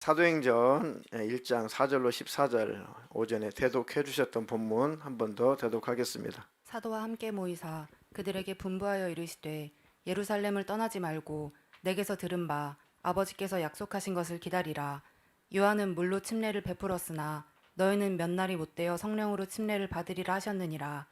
사도행전 1장 4절로 14절 오전에 대독해 주셨던 본문 한 번 더 대독하겠습니다. 사도와 함께 모이사 그들에게 분부하여 이르시되 예루살렘을 떠나지 말고 내게서 들은 바 아버지께서 약속하신 것을 기다리라. 요한은 물로 침례를 베풀었으나 너희는 몇 날이 못되어 성령으로 침례를 받으리라 하셨느니라.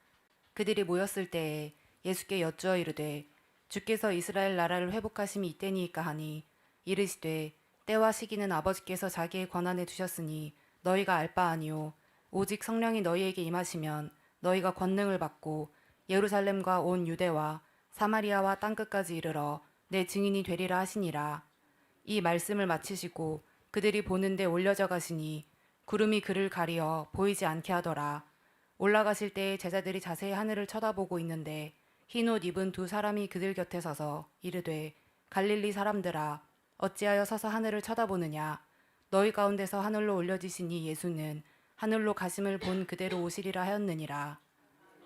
그들이 모였을 때에 예수께 여쭈어 이르되 주께서 이스라엘 나라를 회복하심이 이때니이까 하니 이르시되 때와 시기는 아버지께서 자기의 권한에 두셨으니 너희가 알 바 아니요 오직 성령이 너희에게 임하시면 너희가 권능을 받고 예루살렘과 온 유대와 사마리아와 땅끝까지 이르러 내 증인이 되리라 하시니라. 이 말씀을 마치시고 그들이 보는데 올려져 가시니 구름이 그를 가리어 보이지 않게 하더라. 올라가실 때에 제자들이 자세히 하늘을 쳐다보고 있는데 흰 옷 입은 두 사람이 그들 곁에 서서 이르되 갈릴리 사람들아 어찌하여 서서 하늘을 쳐다보느냐. 너희 가운데서 하늘로 올려지신 이 예수는 하늘로 가심을 본 그대로 오시리라 하였느니라.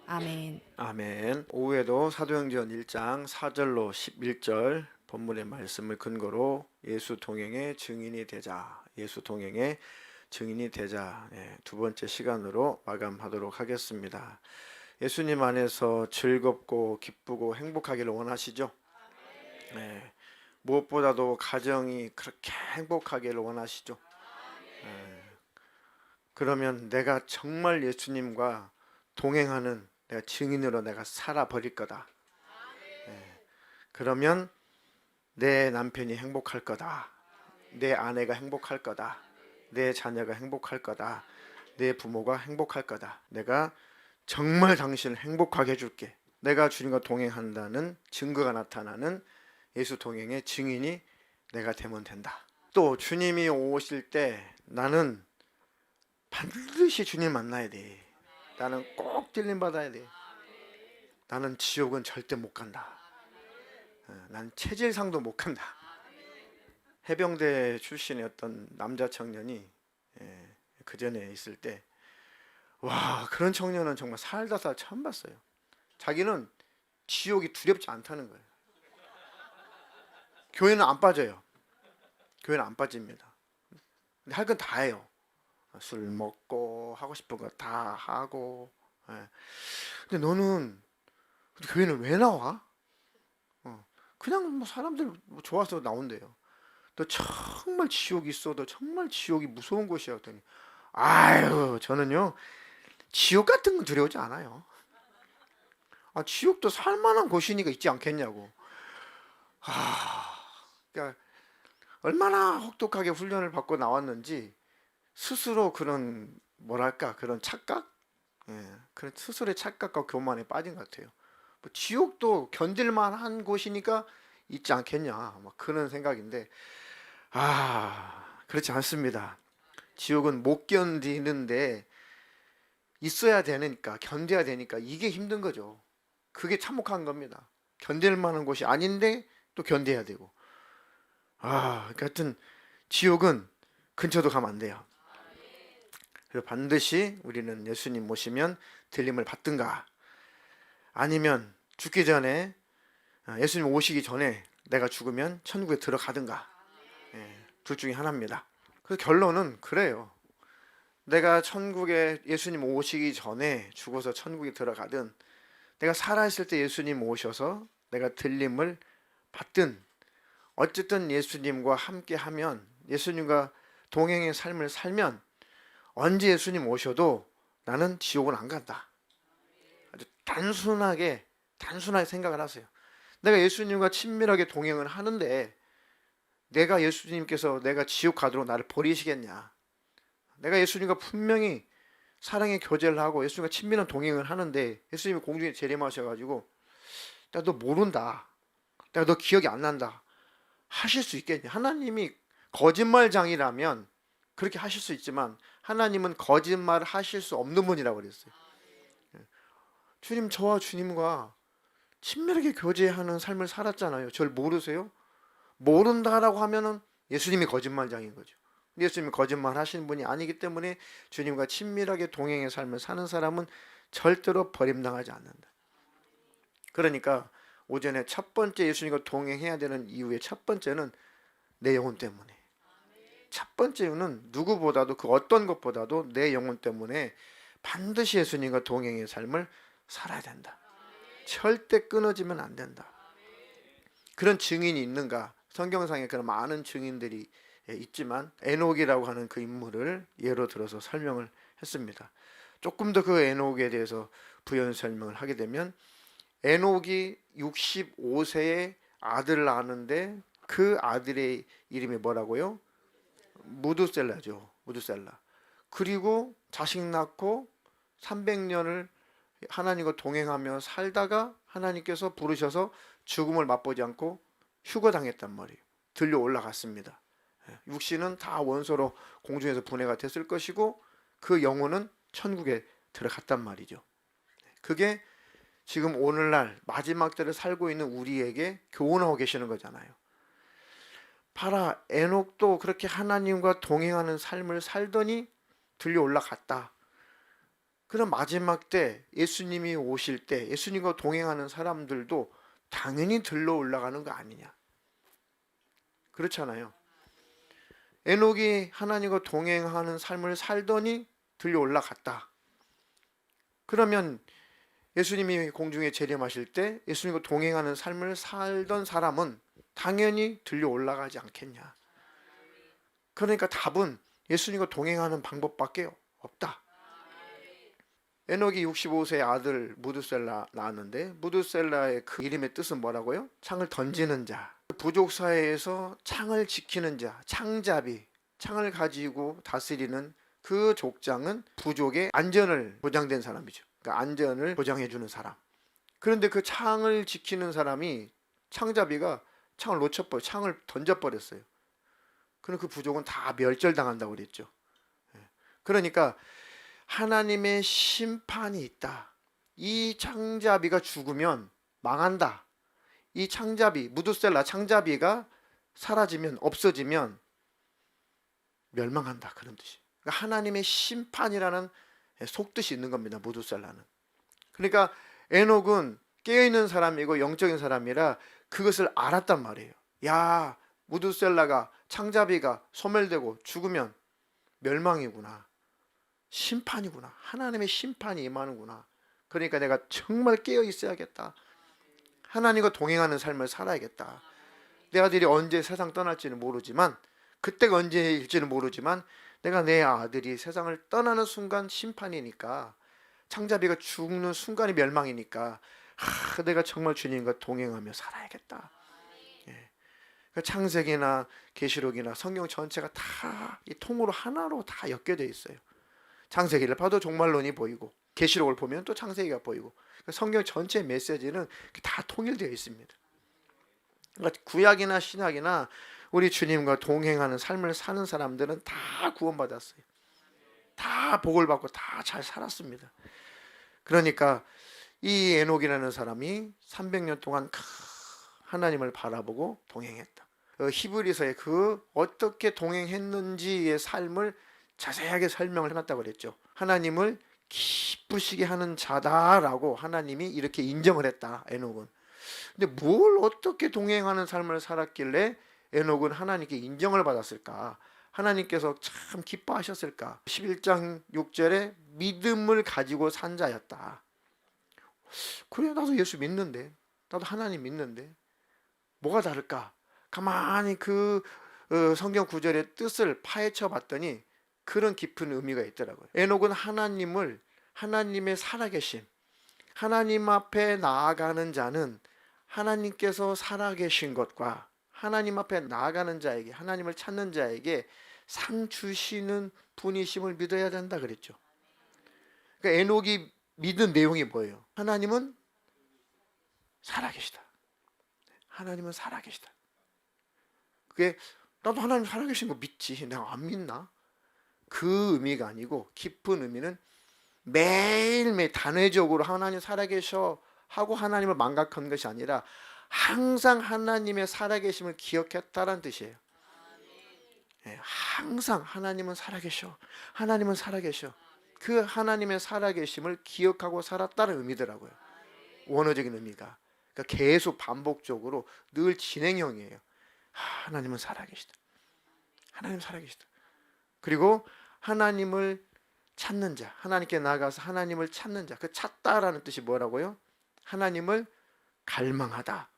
아멘. 아멘. 오후에도 사도행전 1장 4절로 11절 본문의 말씀을 근거로 예수 동행의 증인이 되자. 예수 동행의 증인이 되자. 두 번째 시간으로 마감하도록 하겠습니다. 예수님 안에서 즐겁고 기쁘고 행복하기를 원하시죠? 네. 무엇보다도 가정이 그렇게 행복하기를 원하시죠? 그러면 내가 정말 예수님과 동행하는 내가 증인으로 내가 살아버릴 거다. 그러면 내 남편이 행복할 거다. 내 아내가 행복할 거다. 내 자녀가 행복할 거다. 내 부모가 행복할 거다. 내가 정말 당신을 행복하게 해줄게. 내가 주님과 동행한다는 증거가 나타나는 예수 동행의 증인이 내가 되면 된다. 또 주님이 오실 때 나는 반드시 주님 만나야 돼. 나는 꼭 찔림 받아야 돼. 나는 지옥은 절대 못 간다. 난 체질상도 못 간다. 해병대 출신의 어떤 남자 청년이 그 전에 있을 때, 와, 그런 청년은 정말 살다 처음 봤어요. 자기는 지옥이 두렵지 않다는 거예요. 교회는 안 빠져요. 교회는 안 빠집니다. 근데 할 건 다 해요. 술 먹고 하고 싶은 거 다 하고. 근데 너는 교회는 왜 나와? 그냥 뭐 사람들 좋아서 나온대요. 너 정말 지옥이 있어. 너 정말 지옥이 무서운 곳이야. 그랬더니 아유, 저는요 지옥 같은 건 두려우지 않아요. 지옥도 살만한 곳이니까 있지 않겠냐고. 그러니까 얼마나 혹독하게 훈련을 받고 나왔는지 스스로 그런 뭐랄까 그런 착각, 그런 스스로의 착각과 교만에 빠진 것 같아요. 뭐 지옥도 견딜만한 곳이니까 있지 않겠냐, 막 그런 생각인데 그렇지 않습니다. 지옥은 못 견디는데 있어야 되니까 견뎌야 되니까 이게 힘든 거죠. 그게 참혹한 겁니다. 견딜 만한 곳이 아닌데 또 견뎌야 되고. 그러니까 하여튼 지옥은 근처도 가면 안 돼요. 그래서 반드시 우리는 예수님 모시면 들림을 받든가 아니면 죽기 전에 예수님 오시기 전에 내가 죽으면 천국에 들어가든가, 둘 중에 하나입니다. 그 결론은 그래요. 내가 천국에 예수님 오시기 전에 죽어서 천국에 들어가든 내가 살아있을 때 예수님 오셔서 내가 들림을 받든 어쨌든 예수님과 함께하면, 예수님과 동행의 삶을 살면 언제 예수님 오셔도 나는 지옥은 안 간다. 아주 단순하게 생각을 하세요. 내가 예수님과 친밀하게 동행을 하는데 내가 예수님께서 내가 지옥 가도록 나를 버리시겠냐. 내가 예수님과 분명히 사랑의 교제를 하고 예수님과 친밀한 동행을 하는데 예수님이 공중에 재림하셔가지고 나 너 모른다, 내가 너 기억이 안 난다 하실 수 있겠냐. 하나님이 거짓말장이라면 그렇게 하실 수 있지만 하나님은 거짓말을 하실 수 없는 분이라고 그랬어요. 주님, 저와 주님과 친밀하게 교제하는 삶을 살았잖아요. 저를 모르세요? 모른다라고 하면은 예수님이 거짓말장인 거죠. 예수님이 거짓말 하시는 분이 아니기 때문에 주님과 친밀하게 동행의 삶을 사는 사람은 절대로 버림당하지 않는다. 그러니까 오전에 첫 번째 예수님과 동행해야 되는 이유의 첫 번째는 내 영혼 때문에. 첫 번째 이유는 누구보다도 그 어떤 것보다도 내 영혼 때문에 반드시 예수님과 동행의 삶을 살아야 된다. 절대 끊어지면 안 된다. 그런 증인이 있는가? 성경상에 그런 많은 증인들이 있지만 에녹이라고 하는 그 인물을 예로 들어서 설명을 했습니다. 조금 더 그 에녹에 대해서 부연 설명을 하게 되면 에녹이 65세에 아들을 낳았는데 그 아들의 이름이 뭐라고요? 무두셀라죠. 무두셀라. 그리고 자식 낳고 300년을 하나님과 동행하며 살다가 하나님께서 부르셔서 죽음을 맛보지 않고 휴거당했단 말이에요. 들려 올라갔습니다. 육신은 다 원소로 공중에서 분해가 됐을 것이고 그 영혼은 천국에 들어갔단 말이죠. 그게 지금 오늘날 마지막 때를 살고 있는 우리에게 교훈하고 계시는 거잖아요. 봐라, 에녹도 그렇게 하나님과 동행하는 삶을 살더니 들려 올라갔다. 그럼 마지막 때 예수님이 오실 때 예수님과 동행하는 사람들도 당연히 들러 올라가는 거 아니냐. 그렇잖아요. 에녹이 하나님과 동행하는 삶을 살더니 들려 올라갔다. 그러면 예수님이 공중에 재림하실 때 예수님과 동행하는 삶을 살던 사람은 당연히 들려 올라가지 않겠냐. 그러니까 답은 예수님과 동행하는 방법밖에 없다. 에녹이 65세의 아들 무두셀라 낳았는데 무두셀라의 그 이름의 뜻은 뭐라고요? 창을 던지는 자. 부족 사회에서 창을 지키는 자, 창잡이, 창을 가지고 다스리는 그 족장은 부족의 안전을 보장된 사람이죠. 그러니까 안전을 보장해 주는 사람. 그런데 그 창을 지키는 사람이 창잡이가 창을 놓쳐버려, 창을 던져버렸어요. 그럼 그 부족은 다 멸절당한다고 그랬죠. 그러니까 하나님의 심판이 있다. 이 창잡이가 죽으면 망한다. 이 창잡이, 무두셀라 창잡이가 사라지면, 없어지면 멸망한다. 그런 뜻이. 그러니까 하나님의 심판이라는 속뜻이 있는 겁니다. 무두셀라는. 그러니까 에녹은 깨어있는 사람이고 영적인 사람이라 그것을 알았단 말이에요. 야, 무두셀라가 창잡이가 소멸되고 죽으면 멸망이구나. 심판이구나. 하나님의 심판이 임하는구나. 그러니까 내가 정말 깨어 있어야겠다. 하나님과 동행하는 삶을 살아야겠다. 내 아들이 언제 세상 떠날지는 모르지만 그때가 언제일지는 모르지만 내가 내 아들이 세상을 떠나는 순간 심판이니까 창자비가 죽는 순간이 멸망이니까 내가 정말 주님과 동행하며 살아야겠다. 예. 창세기나 계시록이나 성경 전체가 다 이 통으로 하나로 다 엮여져 있어요. 창세기를 봐도 종말론이 보이고 계시록을 보면 또 창세기가 보이고 성경 전체 메시지는 다 통일되어 있습니다. 그러니까 구약이나 신약이나 우리 주님과 동행하는 삶을 사는 사람들은 다 구원받았어요. 다 복을 받고 다 잘 살았습니다. 그러니까 이 에녹이라는 사람이 300년 동안 하나님을 바라보고 동행했다. 히브리서에 그 어떻게 동행했는지의 삶을 자세하게 설명을 해놨다고 그랬죠. 하나님을 기쁘시게 하는 자다라고 하나님이 이렇게 인정을 했다. 에녹은. 근데 뭘 어떻게 동행하는 삶을 살았길래 에녹은 하나님께 인정을 받았을까? 하나님께서 참 기뻐하셨을까? 11장 6절에 믿음을 가지고 산 자였다. 그래, 나도 예수 믿는데, 나도 하나님 믿는데 뭐가 다를까? 가만히 그 성경 구절의 뜻을 파헤쳐 봤더니 그런 깊은 의미가 있더라고요. 에녹은 하나님의 살아계심, 하나님 앞에 나아가는 자는 하나님께서 살아계신 것과 하나님 앞에 나아가는 자에게, 하나님을 찾는 자에게 상 주시는 분이심을 믿어야 된다 그랬죠. 그러니까 에녹이 믿은 내용이 뭐예요? 하나님은 살아계시다. 하나님은 살아계시다. 그게 나도 하나님 살아계신 거 믿지. 내가 안 믿나? 그 의미가 아니고 깊은 의미는 매일매일 단회적으로 하나님 살아계셔 하고 하나님을 망각한 것이 아니라 항상 하나님의 살아계심을 기억했다라는 뜻이에요. 항상 하나님은 살아계셔. 하나님은 살아계셔. 그 하나님의 살아계심을 기억하고 살았다는 의미더라고요. 원어적인 의미가. 그러니까 계속 반복적으로 늘 진행형이에요. 하나님은 살아계시다. 하나님 살아계시다. 그리고 하나님을 찾는 자, 하나님께 나아가서 하나님을 찾는 자, 그 찾다라는 뜻이 뭐라고요? 하나님을 갈망하다,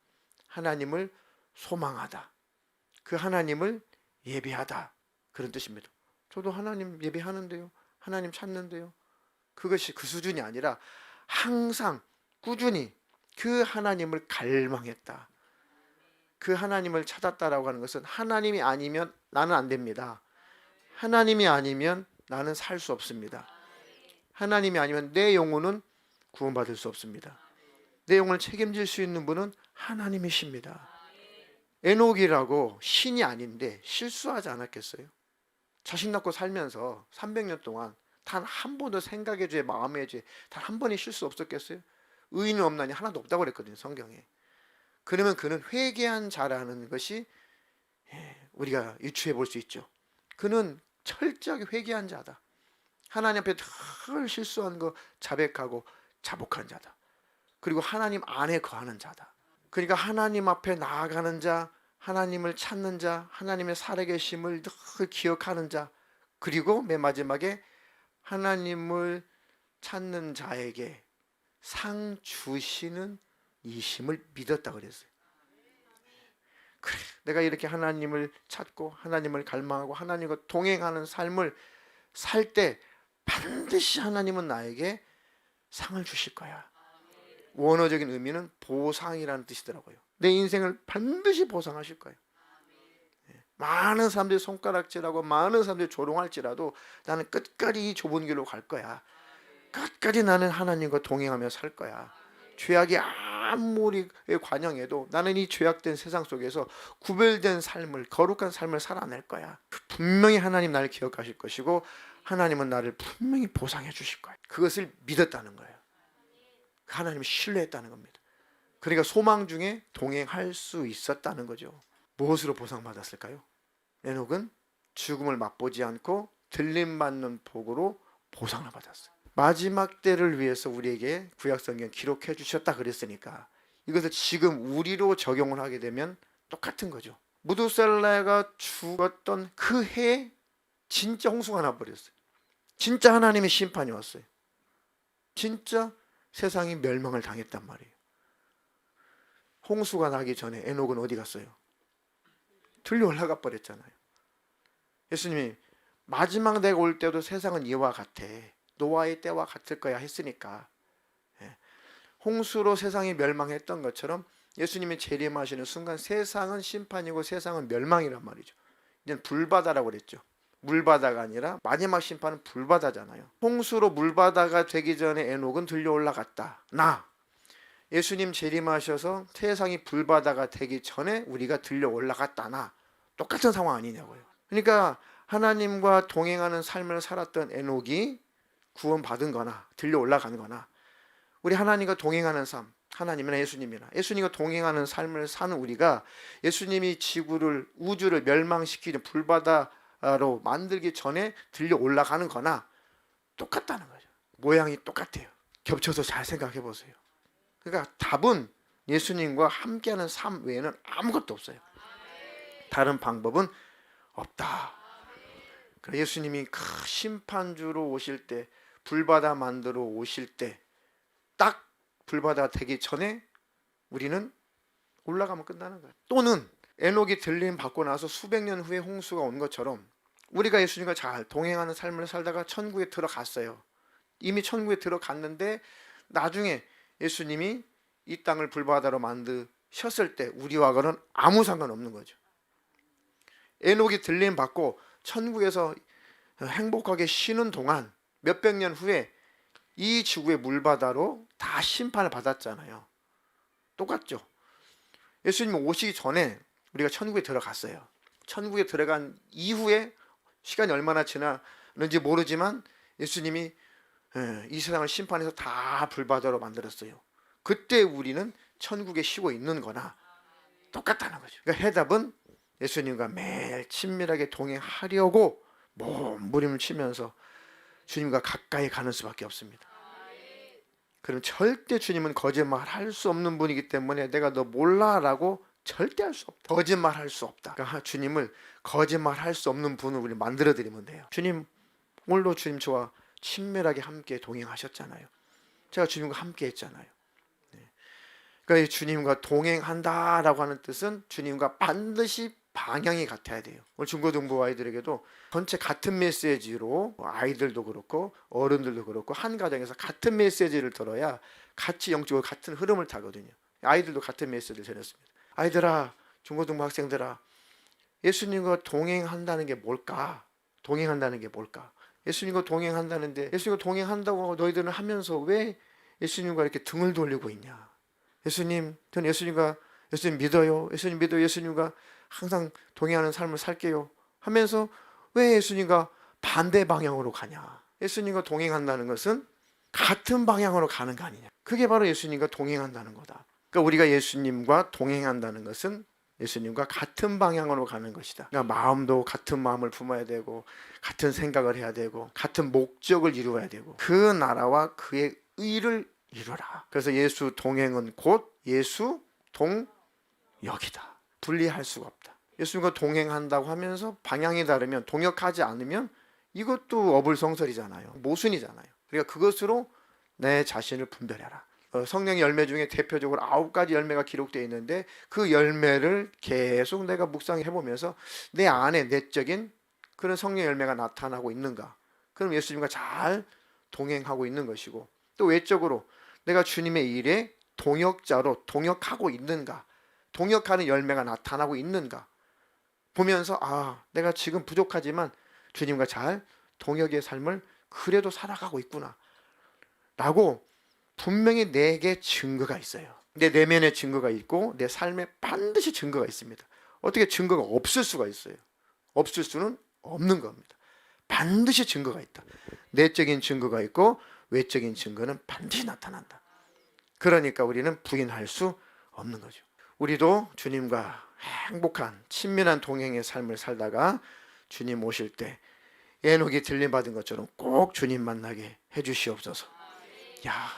하나님을 소망하다, 그 하나님을 예배하다, 그런 뜻입니다. 저도 하나님 예배하는데요, 하나님 찾는데요. 그것이 그 수준이 아니라 항상 꾸준히 그 하나님을 갈망했다, 그 하나님을 찾았다라고 하는 것은 하나님이 아니면 나는 안 됩니다. 하나님이 아니면 나는 살 수 없습니다. 하나님이 아니면 내 영혼은 구원받을 수 없습니다. 내 영혼을 책임질 수 있는 분은 하나님이십니다. 에녹이라고 신이 아닌데 실수하지 않았겠어요? 자식 낳고 살면서 300년 동안 단 한 번도 생각의 죄, 마음의 죄, 단 한 번의 실수 없었겠어요? 의인은 없나니 하나도 없다고 그랬거든요, 성경에. 그러면 그는 회개한 자라는 것이 우리가 유추해 볼 수 있죠. 그는 철저하게 회개한 자다. 하나님 앞에 늘 실수한 거 자백하고 자복한 자다. 그리고 하나님 안에 거하는 자다. 그러니까 하나님 앞에 나아가는 자, 하나님을 찾는 자, 하나님의 살아계심을 늘 기억하는 자, 그리고 맨 마지막에 하나님을 찾는 자에게 상 주시는 이심을 믿었다 그랬어요. 그래, 내가 이렇게 하나님을 찾고 하나님을 갈망하고 하나님과 동행하는 삶을 살 때 반드시 하나님은 나에게 상을 주실 거야. 원어적인 의미는 보상이라는 뜻이더라고요. 내 인생을 반드시 보상하실 거예요. 많은 사람들이 손가락질하고 많은 사람들이 조롱할지라도 나는 끝까지 이 좁은 길로 갈 거야. 끝까지 나는 하나님과 동행하며 살 거야. 죄악이 아무리 관영해도 나는 이 죄악된 세상 속에서 구별된 삶을, 거룩한 삶을 살아낼 거야. 분명히 하나님 나를 기억하실 것이고 하나님은 나를 분명히 보상해 주실 거예요. 그것을 믿었다는 거예요. 하나님을 신뢰했다는 겁니다. 그러니까 소망 중에 동행할 수 있었다는 거죠. 무엇으로 보상받았을까요? 에녹은 죽음을 맛보지 않고 들림받는 복으로 보상을 받았어요. 마지막 때를 위해서 우리에게 구약성경 기록해 주셨다 그랬으니까 이것을 지금 우리로 적용을 하게 되면 똑같은 거죠. 무두셀라가 죽었던 그 해에 진짜 홍수가 나버렸어요. 진짜 하나님의 심판이 왔어요. 진짜 세상이 멸망을 당했단 말이에요. 홍수가 나기 전에 에녹은 어디 갔어요? 들려 올라가 버렸잖아요. 예수님이 마지막 내가 올 때도 세상은 이와 같아, 노아의 때와 같을 거야 했으니까 홍수로 세상이 멸망했던 것처럼 예수님이 재림하시는 순간 세상은 심판이고 세상은 멸망이란 말이죠. 이제는 불바다라고 그랬죠. 물바다가 아니라 마지막 심판은 불바다잖아요. 홍수로 물바다가 되기 전에 에녹은 들려 올라갔다. 예수님 재림하셔서 세상이 불바다가 되기 전에 우리가 들려 올라갔다. 똑같은 상황 아니냐고요. 그러니까 하나님과 동행하는 삶을 살았던 에녹이 구원받은 거나 들려 올라간 거나 우리 하나님과 동행하는 삶, 하나님이나 예수님이나 예수님과 동행하는 삶을 사는 우리가 예수님이 지구를, 우주를 멸망시키는 불바다로 만들기 전에 들려 올라가는 거나 똑같다는 거죠. 모양이 똑같아요. 겹쳐서 잘 생각해 보세요. 그러니까 답은 예수님과 함께하는 삶 외에는 아무것도 없어요. 다른 방법은 없다. 예수님이 그 심판주로 오실 때, 불바다 만들어 오실 때 딱 불바다 되기 전에 우리는 올라가면 끝나는 거예요. 또는 에녹이 들림 받고 나서 수백 년 후에 홍수가 온 것처럼 우리가 예수님과 잘 동행하는 삶을 살다가 천국에 들어갔어요. 이미 천국에 들어갔는데 나중에 예수님이 이 땅을 불바다로 만드셨을 때 우리와는 아무 상관없는 거죠. 에녹이 들림 받고 천국에서 행복하게 쉬는 동안 몇백 년 후에 이 지구의 물바다로 다 심판을 받았잖아요. 똑같죠. 예수님이 오시기 전에 우리가 천국에 들어갔어요. 천국에 들어간 이후에 시간이 얼마나 지났는지 모르지만 예수님이 이 세상을 심판해서 다 불바다로 만들었어요. 그때 우리는 천국에 쉬고 있는 거나 똑같다는 거죠. 그러니까 해답은 예수님과 매일 친밀하게 동행하려고 몸부림치면서 주님과 가까이 가는 수밖에 없습니다. 그럼 절대 주님은 거짓말할 수 없는 분이기 때문에 내가 너 몰라라고 절대 할 수 없다. 거짓말할 수 없다. 그러니까 주님을 거짓말할 수 없는 분을 우리 만들어 드리면 돼요. 주님, 오늘도 주님 저와 친밀하게 함께 동행하셨잖아요. 제가 주님과 함께 했잖아요. 그러니까 이 주님과 동행한다라고 하는 뜻은 주님과 반드시 방향이 같아야 돼요. 오늘 중고등부 아이들에게도 전체 같은 메시지로, 아이들도 그렇고 어른들도 그렇고 한 가정에서 같은 메시지를 들어야 같이 영적으로 같은 흐름을 타거든요. 아이들도 같은 메시지를 전했습니다. 아이들아, 중고등부 학생들아, 예수님과 동행한다는 게 뭘까? 동행한다는 게 뭘까? 예수님과 동행한다는데, 예수님과 동행한다고 너희들은 하면서 왜 예수님과 이렇게 등을 돌리고 있냐? 예수님, 전 예수님 믿어요. 예수님 믿어요. 예수님과 항상 동행하는 삶을 살게요. 하면서 왜 예수님과 반대 방향으로 가냐? 예수님과 동행한다는 것은 같은 방향으로 가는 거 아니냐? 그게 바로 예수님과 동행한다는 거다. 그러니까 우리가 예수님과 동행한다는 것은 예수님과 같은 방향으로 가는 것이다. 그러니까 마음도 같은 마음을 품어야 되고, 같은 생각을 해야 되고, 같은 목적을 이루어야 되고, 그 나라와 그의 의를 이루라. 그래서 예수 동행은 곧 예수 동역이다. 분리할 수가 없다. 예수님과 동행한다고 하면서 방향이 다르면, 동역하지 않으면 이것도 어불성설이잖아요. 모순이잖아요. 그러니까 그것으로 내 자신을 분별해라. 성령의 열매 중에 대표적으로 9가지 열매가 기록되어 있는데 그 열매를 계속 내가 묵상해 보면서 내 안에 내적인 그런 성령의 열매가 나타나고 있는가? 그럼 예수님과 잘 동행하고 있는 것이고, 또 외적으로 내가 주님의 일에 동역자로 동역하고 있는가? 동역하는 열매가 나타나고 있는가? 보면서 내가 지금 부족하지만 주님과 잘 동역의 삶을 그래도 살아가고 있구나 라고 분명히 내게 증거가 있어요. 내 내면에 증거가 있고 내 삶에 반드시 증거가 있습니다. 어떻게 증거가 없을 수가 있어요? 없을 수는 없는 겁니다. 반드시 증거가 있다. 내적인 증거가 있고 외적인 증거는 반드시 나타난다. 그러니까 우리는 부인할 수 없는 거죠. 우리도 주님과 행복한 친밀한 동행의 삶을 살다가 주님 오실 때 에녹이 들림받은 것처럼 꼭 주님 만나게 해주시옵소서.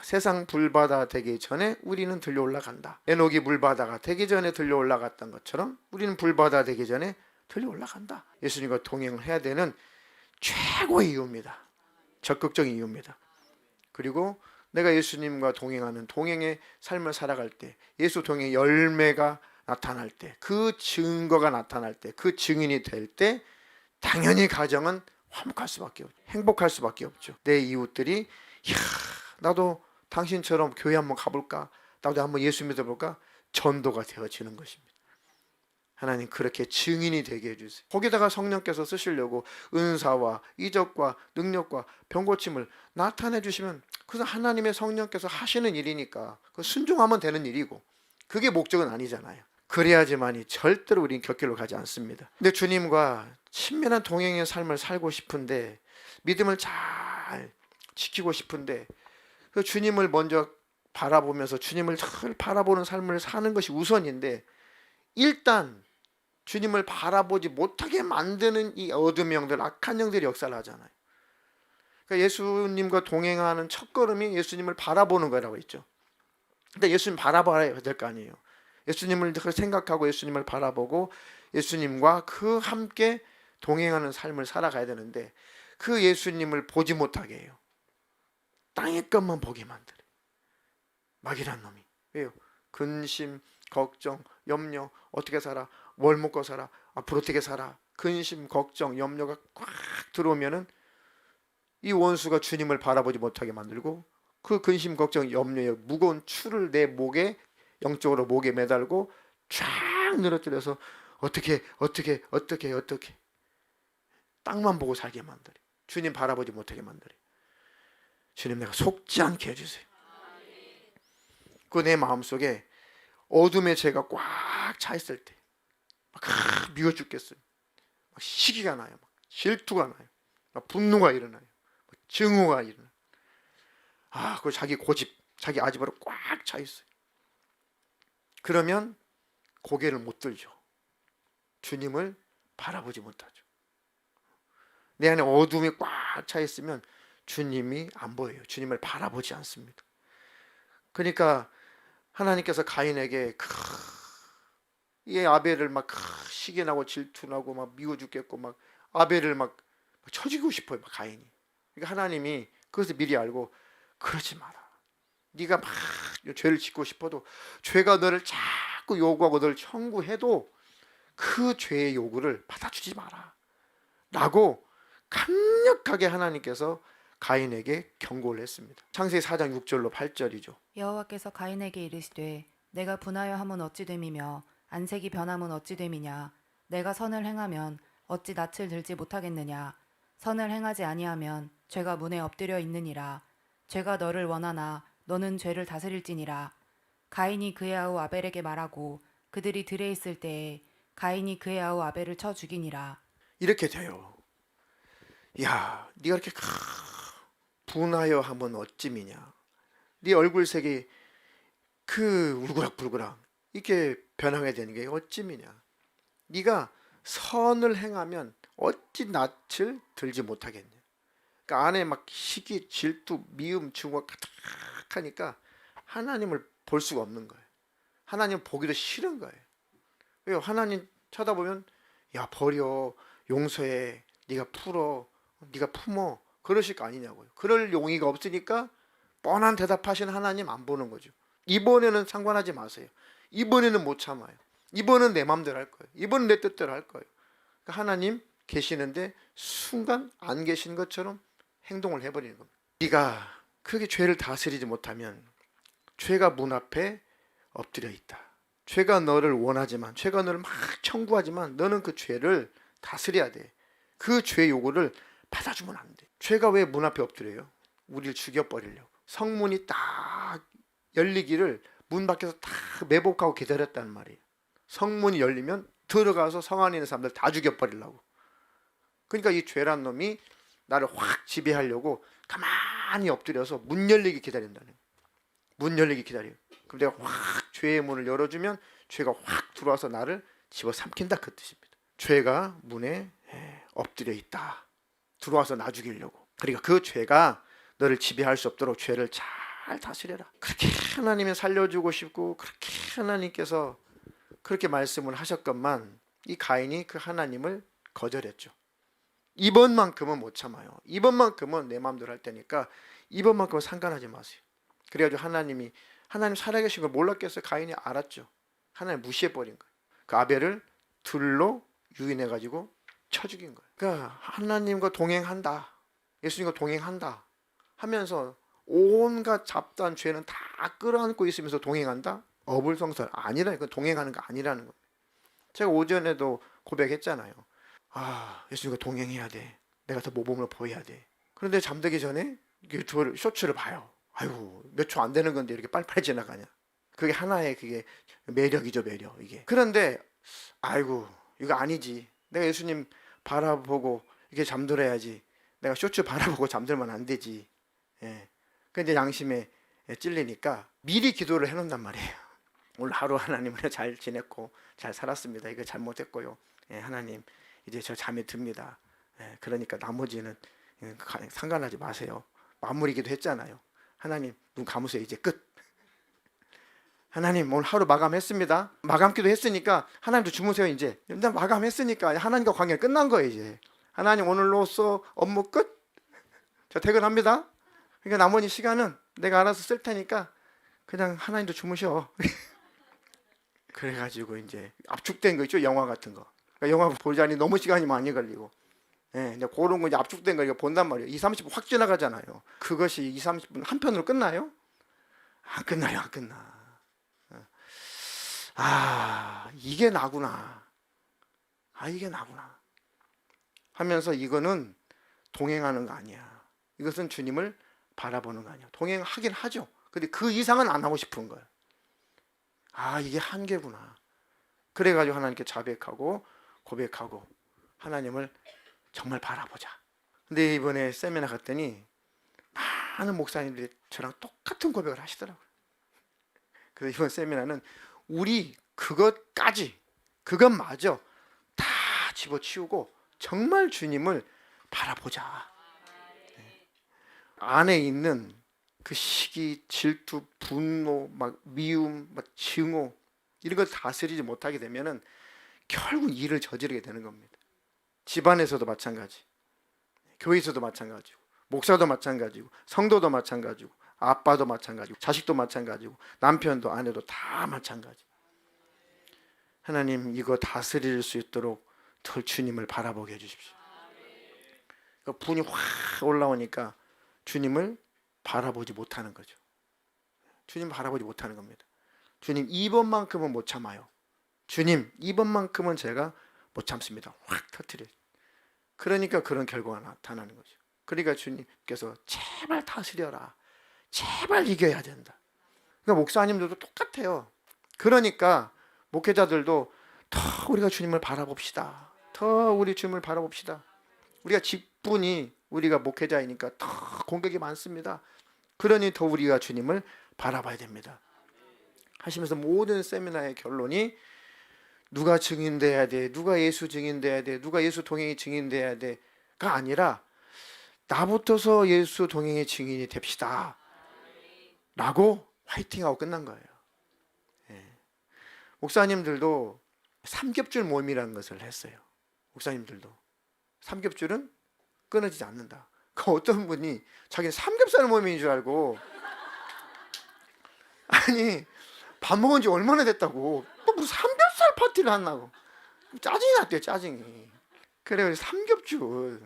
세상 불바다 되기 전에 우리는 들려 올라간다. 에녹이 물바다가 되기 전에 들려 올라갔던 것처럼 우리는 불바다 되기 전에 들려 올라간다. 예수님과 동행을 해야 되는 최고의 이유입니다. 적극적인 이유입니다. 그리고 내가 예수님과 동행하는 동행의 삶을 살아갈 때, 예수 동행의 열매가 나타날 때, 그 증거가 나타날 때, 그 증인이 될 때 당연히 가정은 화목할 수밖에 없죠. 행복할 수밖에 없죠. 내 이웃들이 나도 당신처럼 교회 한번 가볼까? 나도 한번 예수 믿어볼까? 전도가 되어지는 것입니다. 하나님 그렇게 증인이 되게 해주세요. 거기다가 성령께서 쓰시려고 은사와 이적과 능력과 병고침을 나타내 주시면 그것은 하나님의 성령께서 하시는 일이니까 순종하면 되는 일이고, 그게 목적은 아니잖아요. 그래야지만이 절대로 우리는 곁길로 가지 않습니다. 근데 주님과 친밀한 동행의 삶을 살고 싶은데, 믿음을 잘 지키고 싶은데, 그 주님을 먼저 바라보면서 주님을 잘 바라보는 삶을 사는 것이 우선인데, 일단 주님을 바라보지 못하게 만드는 이 어둠의 영들, 악한 영들이 역사를 하잖아요. 그러니까 예수님과 동행하는 첫걸음이 예수님을 바라보는 거라고 했죠. 근데 예수님 바라봐야 될 거 아니에요. 예수님을 생각하고 예수님을 바라보고 예수님과 그 함께 동행하는 삶을 살아가야 되는데, 그 예수님을 보지 못하게 해요. 땅의 것만 보게 만들어요. 마귀란 놈이. 왜요? 근심, 걱정, 염려, 어떻게 살아? 뭘 먹고 살아? 앞으로 어떻게 살아? 근심, 걱정, 염려가 꽉 들어오면은 이 원수가 주님을 바라보지 못하게 만들고, 그 근심, 걱정, 염려의 무거운 추를 내 목에, 영적으로 목에 매달고 쫙 늘어뜨려서 어떻게 땅만 보고 살게 만들어요. 주님 바라보지 못하게 만들어요. 주님, 내가 속지 않게 해주세요. 그 내 마음속에 어둠의 죄가 꽉 차 있을 때 막 미워 죽겠어요. 막 시기가 나요. 막 질투가 나요. 막 분노가 일어나요. 막 증오가 일어나요. 그 자기 고집, 자기 아집으로 꽉 차 있어요. 그러면 고개를 못 들죠. 주님을 바라보지 못하죠. 내 안에 어둠이 꽉 차 있으면 주님이 안 보여요. 주님을 바라보지 않습니다. 그러니까 하나님께서 가인에게 이 아벨을 막 시기 나고 질투나고 막 미워 죽겠고 막 아벨을 막 쳐주고 싶어요, 막 가인이. 그러니까 하나님이 그것을 미리 알고 그러지 마라. 네가 막 죄를 짓고 싶어도 죄가 너를 자꾸 요구하고 너를 청구해도 그 죄의 요구를 받아주지 마라 라고 강력하게 하나님께서 가인에게 경고를 했습니다. 창세기 4장 6절로 8절이죠. 여호와께서 가인에게 이르시되 내가 분하여 함은 어찌 됨이며 안색이 변함은 어찌 됨이냐 내가 선을 행하면 어찌 낯을 들지 못하겠느냐 선을 행하지 아니하면 죄가 문에 엎드려 있느니라 죄가 너를 원하나 너는 죄를 다스릴지니라 가인이 그의 아우 아벨에게 말하고 그들이 들에 있을 때에 가인이 그의 아우 아벨을 쳐 죽이니라. 이렇게 돼요. 야, 네가 이렇게 분하여 하면 어찌미냐. 네 얼굴색이 그 울그락불그락 이렇게 변하게 되는 게 어찌미냐. 네가 선을 행하면 어찌 낯을 들지 못하겠냐. 그러니까 안에 막 시기, 질투, 미움, 증오가 가득하니까 하나님을 볼 수가 없는 거예요. 하나님 보기도 싫은 거예요. 왜 하나님 쳐다보면 야 버려, 용서해, 네가 풀어, 네가 품어 그러실 거 아니냐고요. 그럴 용의가 없으니까 뻔한 대답하시는 하나님 안 보는 거죠. 이번에는 상관하지 마세요. 이번에는 못 참아요. 이번은 내 마음대로 할 거예요. 이번은 내 뜻대로 할 거예요. 그러니까 하나님 계시는데 순간 안 계신 것처럼 행동을 해버리는 겁니다. 네가 그렇게 죄를 다스리지 못하면 죄가 문 앞에 엎드려 있다. 죄가 너를 원하지만, 죄가 너를 막 청구하지만 너는 그 죄를 다스려야 돼. 그 죄 요구를 받아주면 안 돼. 죄가 왜 문 앞에 엎드려요? 우리를 죽여버리려고. 성문이 딱 열리기를 문 밖에서 다 매복하고 기다렸단 말이에요. 성문이 열리면 들어가서 성 안에 있는 사람들 다 죽여버리려고. 그러니까 이 죄란 놈이 나를 확 지배하려고 가만히 엎드려서 문 열리기 기다린다는 거예요. 문 열리기 기다려요. 그럼 내가 확 죄의 문을 열어주면 죄가 확 들어와서 나를 집어삼킨다 그 뜻입니다. 죄가 문에 엎드려 있다. 들어와서 나 죽이려고. 그러니까 그 죄가 너를 지배할 수 없도록 죄를 잘 다스려라. 그렇게 하나님이 살려주고 싶고 그렇게 하나님께서 그렇게 말씀을 하셨건만 이 가인이 그 하나님을 거절했죠. 이번만큼은 못 참아요. 이번만큼은 내 마음대로 할 테니까 이번만큼은 상관하지 마세요. 그래가지고 하나님 살아계신 걸 몰랐겠어요? 가인이 알았죠. 하나님 무시해버린 거예요. 그 아벨을 들로 유인해가지고 쳐 죽인 거예요. 그러니까 하나님과 동행한다, 예수님과 동행한다 하면서 온갖 잡다한 죄는 다 끌어안고 있으면서 동행한다? 어불성설 아니라니까. 동행하는 거 아니라는 겁니다. 제가 오전에도 고백했잖아요. 아, 예수님과 동행해야 돼. 내가 더 모범을 보여야 돼. 그런데 잠들기 전에 쇼츠를 봐요. 아이고, 몇 초 안 되는 건데 이렇게 빨리빨리 지나가냐. 그게 하나의 그게 매력이죠, 매력. 이게. 그런데 아이고, 이거 아니지. 내가 예수님 바라보고 이렇게 잠들어야지. 내가 쇼츠 바라보고 잠들면 안 되지. 예. 근데 양심에 찔리니까 미리 기도를 해놓는단 말이에요. 오늘 하루 하나님을 잘 지냈고 잘 살았습니다. 이거 잘못했고요. 예, 하나님 이제 저 잠이 듭니다. 예, 그러니까 나머지는 상관하지 마세요. 마무리기도 했잖아요. 하나님 눈 감으세요. 이제 끝. 하나님 오늘 하루 마감했습니다. 마감기도 했으니까 하나님도 주무세요. 이제 일단 마감했으니까 하나님과 관계가 끝난 거예요. 이제 하나님 오늘로써 업무 끝. 저 퇴근합니다. 그러니까 나머지 시간은 내가 알아서 쓸 테니까 그냥 하나님도 주무셔. 그래가지고 이제 압축된 거 있죠. 영화 같은 거. 그러니까 영화 보자니 너무 시간이 많이 걸리고. 예, 이제 그런 거 이제 압축된 거 이거 본단 말이에요. 2, 30분 확 지나가잖아요. 그것이 2, 30분 한 편으로 끝나요? 안 끝나요, 안 끝나. 아, 이게 나구나. 아, 이게 나구나. 하면서 이거는 동행하는 거 아니야. 이것은 주님을 바라보는 거 아니야. 동행하긴 하죠. 근데 그 이상은 안 하고 싶은 거예요. 아, 이게 한계구나. 그래가지고 하나님께 자백하고 고백하고 하나님을 정말 바라보자. 근데 이번에 세미나 갔더니 많은 목사님들이 저랑 똑같은 고백을 하시더라고요. 그래서 이번 세미나는 우리 그것까지 그것마저 다 집어치우고 정말 주님을 바라보자. 안에 있는 그 시기, 질투, 분노, 막 미움, 막 증오 이런 걸 다스리지 못하게 되면은 결국 일을 저지르게 되는 겁니다. 집안에서도 마찬가지, 교회에서도 마찬가지고, 목사도 마찬가지고, 성도도 마찬가지고, 아빠도 마찬가지고, 자식도 마찬가지고, 남편도 아내도 다 마찬가지. 하나님 이거 다스릴 수 있도록 덜 주님을 바라보게 해주십시오. 그 분이 확 올라오니까 주님을 바라보지 못하는 거죠. 주님 바라보지 못하는 겁니다. 주님 이번만큼은 못 참아요. 주님 이번만큼은 제가 못 참습니다. 확 터뜨려요. 그러니까 그런 결과가 나타나는 거죠. 그러니까 주님께서 제발 다스려라, 제발 이겨야 된다. 그러니까 목사님들도 똑같아요. 그러니까 목회자들도 더 우리가 주님을 바라봅시다. 더 우리 주님을 바라봅시다. 우리가 직분이 우리가 목회자이니까 더 공격이 많습니다. 그러니 더 우리가 주님을 바라봐야 됩니다. 하시면서 모든 세미나의 결론이 누가 증인돼야 돼, 누가 예수 증인돼야 돼, 누가 예수 동행의 증인돼야 돼가 아니라 나부터서 예수 동행의 증인이 됩시다 라고 화이팅하고 끝난 거예요. 예. 목사님들도 삼겹줄 모임이라는 것을 했어요. 목사님들도 삼겹줄은 끊어지지 않는다. 그 어떤 분이 자기는 삼겹살 모임인 줄 알고, 아니 밥 먹은 지 얼마나 됐다고 또 무슨 삼겹살 파티를 한다고 짜증이 났대요. 짜증이. 그래 삼겹줄.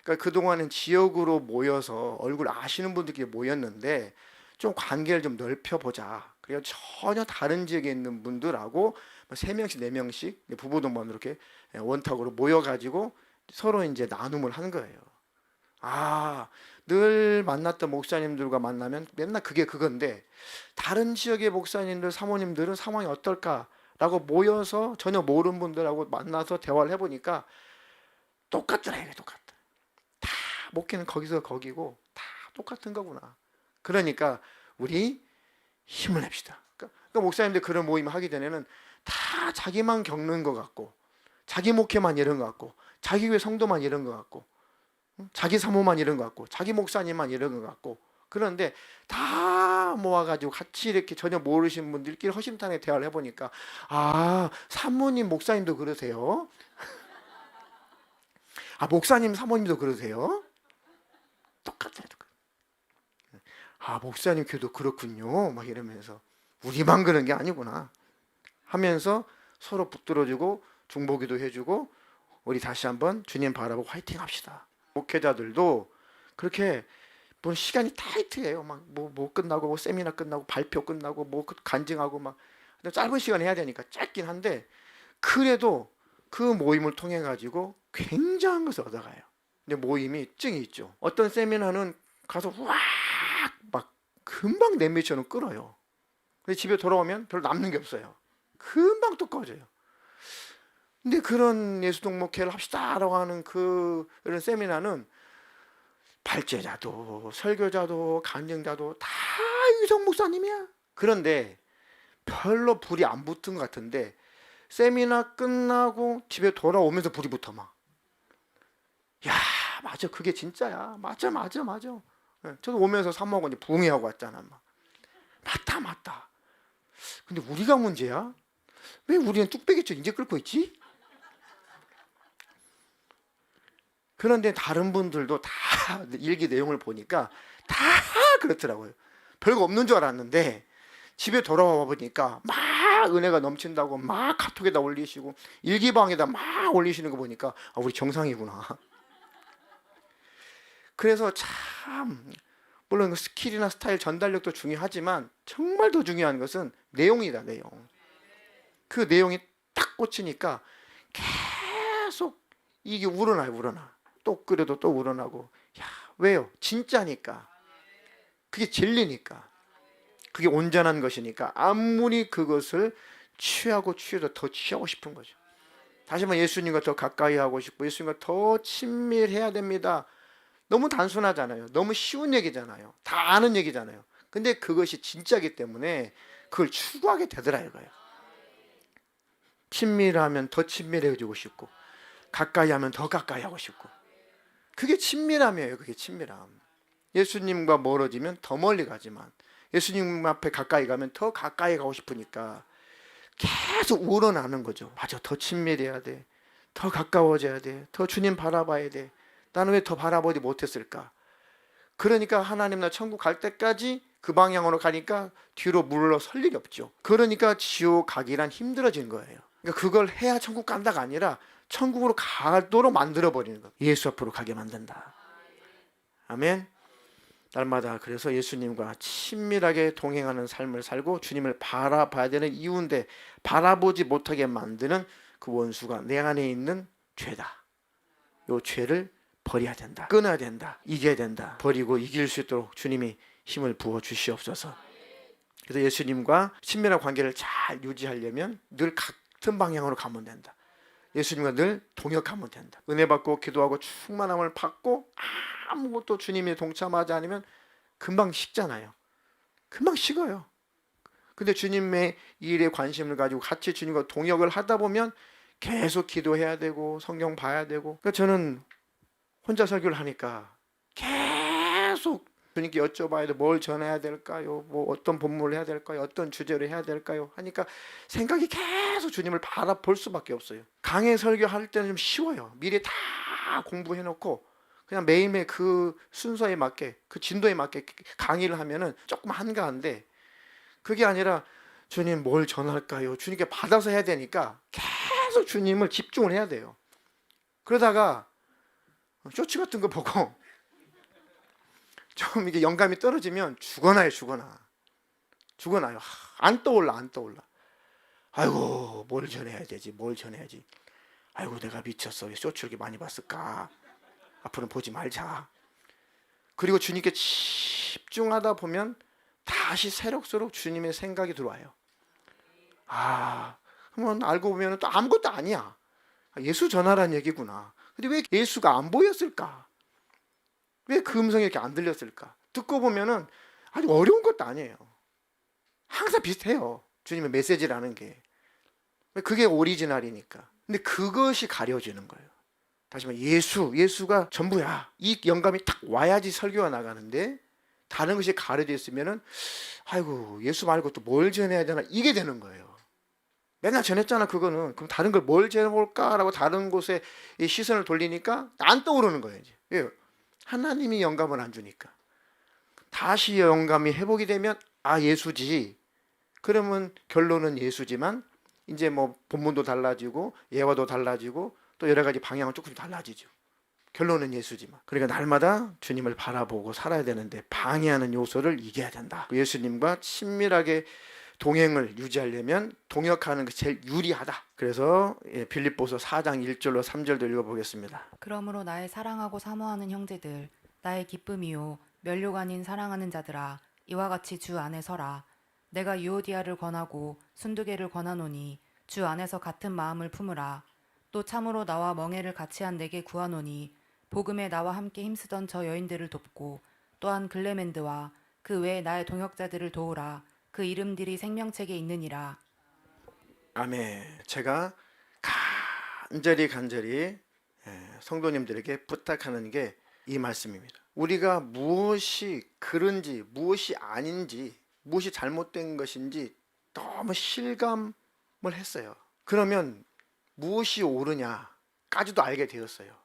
그러니까 그동안은 지역으로 모여서 얼굴 아시는 분들끼리 모였는데 좀 관계를 좀 넓혀보자. 그래서 전혀 다른 지역에 있는 분들하고 3명씩 4명씩 부부동반으로 이렇게 원탁으로 모여가지고 서로 이제 나눔을 하는 거예요. 아, 늘 만났던 목사님들과 만나면 맨날 그게 그건데 다른 지역의 목사님들, 사모님들은 상황이 어떨까라고 모여서 전혀 모르는 분들하고 만나서 대화를 해보니까 똑같더라. 이게 똑같다. 다 목회는 거기서 거기고 다 똑같은 거구나. 그러니까 우리 힘을 냅시다. 그러니까 목사님들 그런 모임 하기 전에는 다 자기만 겪는 것 같고, 자기 목회만 이런 것 같고, 자기 교회 성도만 이런 것 같고, 자기 사모만 이런 것 같고, 자기 목사님만 이런 것 같고, 그런데 다 모아가지고 같이 이렇게 전혀 모르시는 분들끼리 허심탄회하게 대화를 해보니까 아, 사모님 목사님도 그러세요? 아, 목사님 사모님도 그러세요? 똑같아요. 아, 목사님 교도 그렇군요. 막 이러면서 우리만 그런 게 아니구나 하면서 서로 붙들어주고 중보기도 해주고 우리 다시 한번 주님 바라보고 화이팅 합시다. 목회자들도 그렇게 뭐 시간이 타이트해요. 막 뭐 끝나고 뭐 세미나 끝나고 발표 끝나고 뭐 간증하고 막 짧은 시간에 해야 되니까 짧긴 한데 그래도 그 모임을 통해 가지고 굉장한 것을 얻어가요. 근데 모임이 증이 있죠. 어떤 세미나는 가서 막 금방 냄비처럼 끓어요. 근데 집에 돌아오면 별로 남는 게 없어요. 금방 또 꺼져요. 근데 그런 예수동 목회를 합시다라고 하는 그런 세미나는 발제자도 설교자도 간증자도 다 유성 목사님이야. 그런데 별로 불이 안 붙은 것 같은데 세미나 끝나고 집에 돌아오면서 불이 붙어 막. 야, 맞아, 그게 진짜야. 맞아. 저도 오면서 사 먹고 이제 부흥회하고 왔잖아. 막. 맞다. 근데 우리가 문제야? 왜 우리는 뚝배기쳐 이제 끓고 있지? 그런데 다른 분들도 다 일기 내용을 보니까 다 그렇더라고요. 별거 없는 줄 알았는데 집에 돌아와 보니까 막 은혜가 넘친다고 막 카톡에다 올리시고 일기방에다 막 올리시는 거 보니까 아, 우리 정상이구나. 그래서 참 물론 스킬이나 스타일 전달력도 중요하지만 정말 더 중요한 것은 내용이다. 내용. 그 내용이 딱 꽂히니까 계속 이게 우러나. 또 끓여도 또 우러나고. 야, 왜요? 진짜니까. 그게 진리니까. 그게 온전한 것이니까 아무리 그것을 취해도 더 취하고 싶은 거죠. 다시 한번 예수님과 더 가까이 하고 싶고 예수님과 더 친밀해야 됩니다. 너무 단순하잖아요. 너무 쉬운 얘기잖아요. 다 아는 얘기잖아요. 근데 그것이 진짜이기 때문에 그걸 추구하게 되더라 이거예요. 친밀하면 더 친밀해지고 싶고 가까이 하면 더 가까이 하고 싶고 그게 친밀함이에요. 그게 친밀함. 예수님과 멀어지면 더 멀리 가지만 예수님 앞에 가까이 가면 더 가까이 가고 싶으니까 계속 우러나는 거죠. 맞아, 더 친밀해야 돼, 더 가까워져야 돼, 더 주님 바라봐야 돼. 나는 왜 더 바라보지 못했을까? 그러니까 하나님 나 천국 갈 때까지 그 방향으로 가니까 뒤로 물러설 일이 없죠. 그러니까 지옥 가기란 힘들어진 거예요. 그러니까 그걸 해야 천국 간다가 아니라 천국으로 가도록 만들어 버리는 거. 예수 앞으로 가게 만든다. 아멘. 날마다 그래서 예수님과 친밀하게 동행하는 삶을 살고 주님을 바라봐야 되는 이유인데, 바라보지 못하게 만드는 그 원수가 내 안에 있는 죄다. 요 죄를 버려야 된다. 끊어야 된다. 이겨야 된다. 버리고 이길 수 있도록 주님이 힘을 부어 주시옵소서. 그래서 예수님과 친밀한 관계를 잘 유지하려면 늘 같은 방향으로 가면 된다. 예수님과 늘 동역하면 된다. 은혜 받고 기도하고 충만함을 받고 아무것도 주님이 동참하지 않으면 금방 식잖아요. 금방 식어요. 근데 주님의 일에 관심을 가지고 같이 주님과 동역을 하다 보면 계속 기도해야 되고 성경 봐야 되고. 그러니까 저는 혼자 설교를 하니까 계속 주님께 여쭤봐야 돼. 뭘 전해야 될까요? 뭐 어떤 본문을 해야 될까요? 어떤 주제로 해야 될까요? 하니까 생각이 계속 주님을 바라볼 수밖에 없어요. 강해 설교할 때는 좀 쉬워요. 미리 다 공부해 놓고 그냥 매일매일 그 순서에 맞게, 그 진도에 맞게 강의를 하면은 조금 한가한데, 그게 아니라 주님 뭘 전할까요? 주님께 받아서 해야 되니까 계속 주님을 집중을 해야 돼요. 그러다가 쇼츠 같은 거 보고 좀 이게 영감이 떨어지면 죽어나요. 죽어나요. 안 떠올라. 아이고, 뭘 전해야 되지? 뭘 전해야지? 아이고, 내가 미쳤어. 왜 쇼츠 이렇게 많이 봤을까? 앞으로는 보지 말자. 그리고 주님께 집중하다 보면 다시 새록새록 주님의 생각이 들어와요. 그러면 알고 보면 또 아무것도 아니야. 예수 전하라는 얘기구나. 근데 왜 예수가 안 보였을까? 왜 그 음성이 이렇게 안 들렸을까? 듣고 보면은 아주 어려운 것도 아니에요. 항상 비슷해요. 주님의 메시지라는 게. 그게 오리지널이니까. 근데 그것이 가려지는 거예요. 다시 말해 예수가 전부야. 이 영감이 딱 와야지 설교가 나가는데 다른 것이 가려져 있으면은 아이고, 예수 말고 또 뭘 전해야 되나, 이게 되는 거예요. 맨날 전했잖아 그거는. 그럼 다른 걸 뭘 전해볼까라고 다른 곳에 이 시선을 돌리니까 안 떠오르는 거예요. 이제. 왜? 하나님이 영감을 안 주니까. 다시 영감이 회복이 되면 예수지. 그러면 결론은 예수지만 이제 뭐 본문도 달라지고 예화도 달라지고 또 여러 가지 방향은 조금 달라지죠. 결론은 예수지만. 그러니까 날마다 주님을 바라보고 살아야 되는데 방해하는 요소를 이겨야 된다. 예수님과 친밀하게 동행을 유지하려면 동역하는 것이 제일 유리하다. 그래서 빌립보서 4장 1절로 3절도 읽어보겠습니다. 그러므로 나의 사랑하고 사모하는 형제들, 나의 기쁨이요 면류가 아닌 사랑하는 자들아, 이와 같이 주 안에 서라. 내가 유오디아를 권하고 순두개를 권하노니 주 안에서 같은 마음을 품으라. 또 참으로 나와 멍에를 같이 한 내게 구하노니 복음에 나와 함께 힘쓰던 저 여인들을 돕고 또한 글레멘드와 그 외에 나의 동역자들을 도우라. 그 이름들이 생명책에 있느니라. 아멘. 제가 간절히 성도님들에게 부탁하는 게 이 말씀입니다. 우리가 무엇이 그른지 무엇이 아닌지 무엇이 잘못된 것인지 너무 실감을 했어요. 그러면 무엇이 옳으냐까지도 알게 되었어요.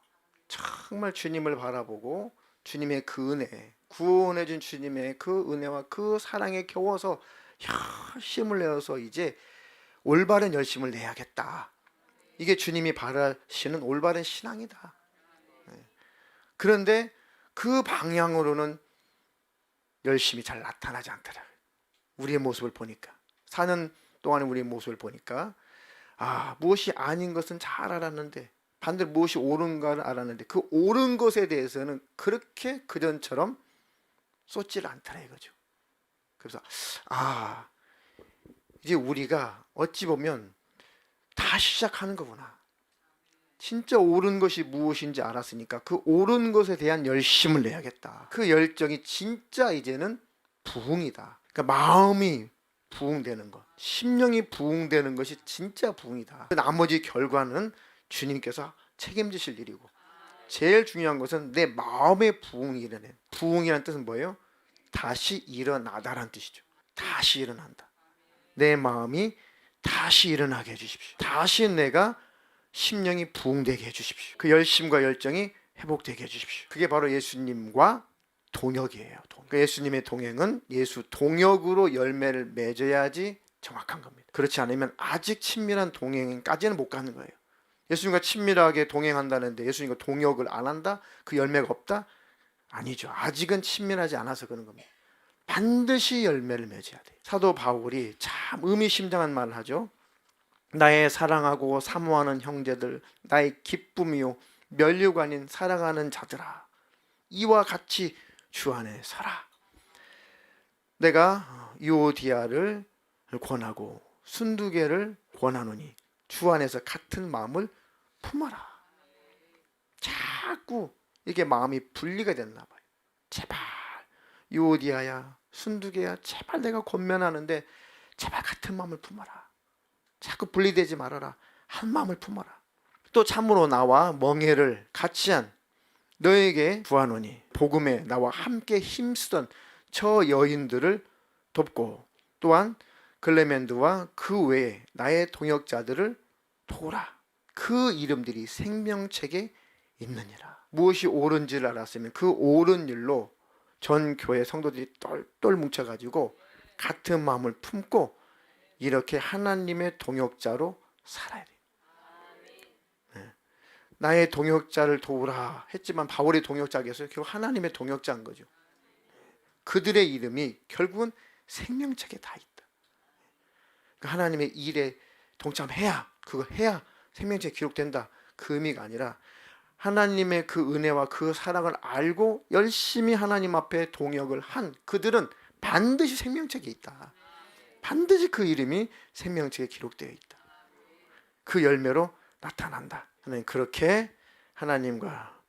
정말 주님을 바라보고 주님의 그 은혜, 구원해 준 주님의 그 은혜와 그 사랑에 겨워서 열심을 내어서 이제 올바른 열심을 내야겠다. 이게 주님이 바라시는 올바른 신앙이다. 그런데 그 방향으로는 열심이 잘 나타나지 않더라고요. 우리의 모습을 보니까, 사는 동안에 우리의 모습을 보니까 무엇이 아닌 것은 잘 알았는데 반대로 무엇이 옳은가를 알았는데 그 옳은 것에 대해서는 그렇게 그전처럼 쏟지를 않더라 이거죠. 그래서 이제 우리가 어찌 보면 다시 시작하는 거구나. 진짜 옳은 것이 무엇인지 알았으니까 그 옳은 것에 대한 열심을 내야겠다. 그 열정이 진짜 이제는 부흥이다. 그러니까 마음이 부흥되는 것, 심령이 부흥되는 것이 진짜 부흥이다. 나머지 결과는 주님께서 책임지실 일이고, 제일 중요한 것은 내 마음의 부흥이 일어나는. 부흥이라는 뜻은 뭐예요? 다시 일어나다라는 뜻이죠. 다시 일어난다. 내 마음이 다시 일어나게 해주십시오. 다시 내가 심령이 부흥되게 해주십시오. 그 열심과 열정이 회복되게 해주십시오. 그게 바로 예수님과 동역이에요. 그러니까 예수님의 동행은 예수 동역으로 열매를 맺어야지 정확한 겁니다. 그렇지 않으면 아직 친밀한 동행까지는 못 가는 거예요. 예수님과 친밀하게 동행한다는데 예수님과 동역을 안 한다? 그 열매가 없다? 아니죠. 아직은 친밀하지 않아서 그런 겁니다. 반드시 열매를 맺어야 돼요. 사도 바울이 참 의미심장한 말을 하죠. 나의 사랑하고 사모하는 형제들, 나의 기쁨이요 면류가 아닌 사랑하는 자들아, 이와 같이 주 안에 서라. 내가 유오디아를 권하고 순두개를 권하노니 주 안에서 같은 마음을 품어라. 자꾸 이게 마음이 분리가 됐나 봐요. 제발 유오디아야, 순두개야, 제발 내가 권면하는데 제발 같은 마음을 품어라. 자꾸 분리되지 말아라. 한 마음을 품어라. 또 참으로 나와 멍에를 같이 한 너에게 구하노니 복음에 나와 함께 힘쓰던 저 여인들을 돕고 또한 글레멘드와 그 외에 나의 동역자들을 도우라. 그 이름들이 생명책에 있느니라. 무엇이 옳은지를 알았으면 그 옳은 일로 전 교회 성도들이 똘똘 뭉쳐가지고 같은 마음을 품고 이렇게 하나님의 동역자로 살아야 돼요. 네. 나의 동역자를 도우라 했지만 바울의 동역자겠어요? 결국 하나님의 동역자인 거죠. 그들의 이름이 결국은 생명책에 다 있다. 그러니까 하나님의 일에 동참해야, 그거 해야 생명책에 기록된다. 그 의미가 아니라 하나님의 그 은혜와 그 사랑을 알고 열심히 하나님 앞에 동역을 한 그들은 반드시 생명책에 있다. 반드시 그 이름이 생명책에 기록되어 있다. 그 열매로 나타난다. 하나님 그렇게 하나님과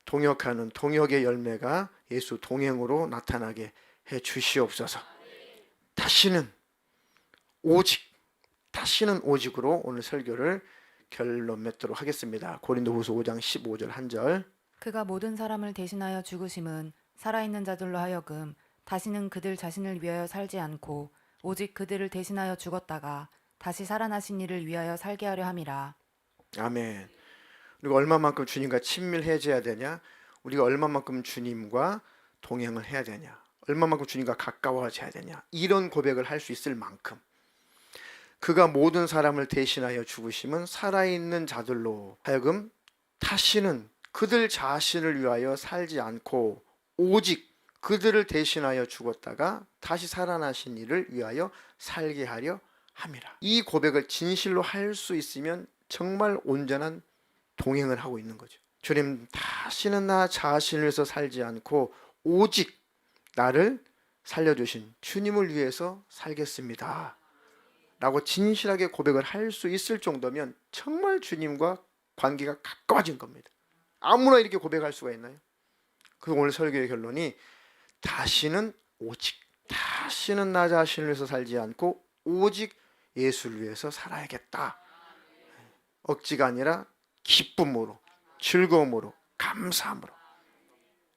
동역하는 동역의 열매가 예수 동행으로 나타나게 해 주시옵소서. 다시는 오직으로 오늘 설교를 결론 맺도록 하겠습니다. 고린도후서 5장 15절 한 절. 그가 모든 사람을 대신하여 죽으심은 살아있는 자들로 하여금 다시는 그들 자신을 위하여 살지 않고 오직 그들을 대신하여 죽었다가 다시 살아나신 이를 위하여 살게 하려 함이라. 아멘. 우리가 얼마만큼 주님과 친밀해져야 되냐? 우리가 얼마만큼 주님과 동행을 해야 되냐? 얼마만큼 주님과 가까워져야 되냐? 이런 고백을 할 수 있을 만큼 그가 모든 사람을 대신하여 죽으심은 살아있는 자들로 하여금 다시는 그들 자신을 위하여 살지 않고 오직 그들을 대신하여 죽었다가 다시 살아나신 이를 위하여 살게 하려 함이라. 이 고백을 진실로 할 수 있으면 정말 온전한 동행을 하고 있는 거죠. 주님, 다시는 나 자신을 위해서 살지 않고 오직 나를 살려주신 주님을 위해서 살겠습니다 라고 진실하게 고백을 할 수 있을 정도면 정말 주님과 관계가 가까워진 겁니다. 아무나 이렇게 고백할 수가 있나요? 그래서 오늘 설교의 결론이 다시는 나 자신을 위해서 살지 않고 오직 예수를 위해서 살아야겠다. 억지가 아니라 기쁨으로, 즐거움으로, 감사함으로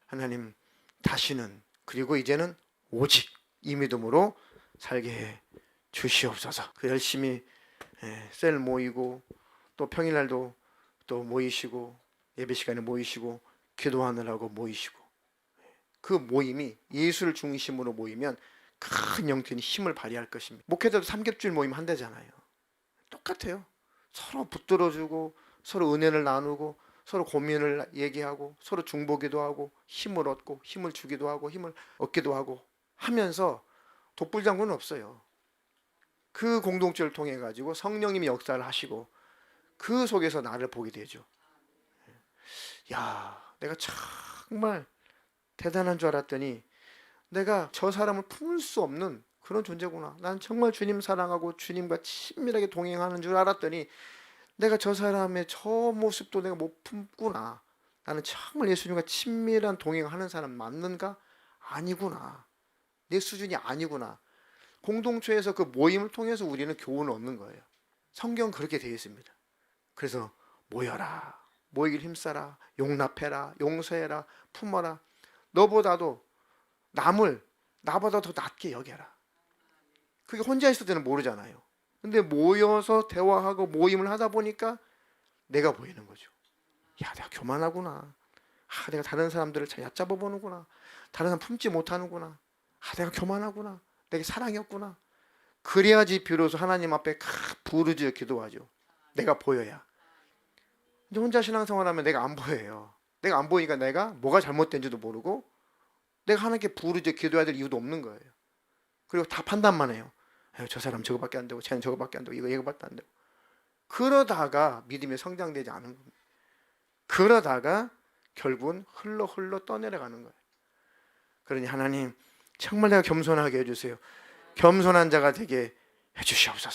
하나님 다시는 그리고 이제는 오직 이 믿음으로 살게 해 주시옵소서. 그 열심히 셀 모이고 또 평일날도 또 모이시고 예배 시간에 모이시고 기도하느라고 모이시고 그 모임이 예수를 중심으로 모이면 큰 영적인 힘을 발휘할 것입니다. 목회자도 삼겹줄 모임 한대잖아요. 똑같아요. 서로 붙들어주고 서로 은혜를 나누고 서로 고민을 얘기하고 서로 중보기도 하고 힘을 얻고 힘을 주기도 하고 힘을 얻기도 하고 하면서 독불장군은 없어요. 그 공동체를 통해 가지고 성령님이 역사를 하시고 그 속에서 나를 보게 되죠. 야, 내가 정말 대단한 줄 알았더니 내가 저 사람을 품을 수 없는 그런 존재구나. 난 정말 주님 사랑하고 주님과 친밀하게 동행하는 줄 알았더니 내가 저 사람의 저 모습도 내가 못 품구나. 나는 정말 예수님과 친밀한 동행하는 사람 맞는가? 아니구나. 내 수준이 아니구나. 공동체에서 그 모임을 통해서 우리는 교훈을 얻는 거예요. 성경 그렇게 되어 있습니다. 그래서 모여라. 모이길 힘써라. 용납해라. 용서해라. 품어라. 너보다도 남을 나보다 더 낫게 여겨라. 그게 혼자 있을 때는 모르잖아요. 근데 모여서 대화하고 모임을 하다 보니까 내가 보이는 거죠. 야, 내가 교만하구나. 내가 다른 사람들을 잘 얕잡아 보는구나. 다른 사람 품지 못하는구나. 내가 교만하구나. 내게 사랑이 없구나. 그래야지 비로소 하나님 앞에 부르짖어 기도하죠. 내가 보여야. 근데 혼자 신앙생활하면 내가 안 보여요. 내가 안 보이니까 내가 뭐가 잘못된지도 모르고 내가 하나님께 부르짖어 기도해야 될 이유도 없는 거예요. 그리고 다 판단만 해요. 저 사람 저거밖에 안 되고 쟤는 저거밖에 안 되고 이거밖에 안 되고. 그러다가 믿음이 성장되지 않은 겁니다. 그러다가 결국은 흘러 떠내려가는 거예요. 그러니 하나님 정말 내가 겸손하게 해주세요. 겸손한 자가 되게 해주시옵소서.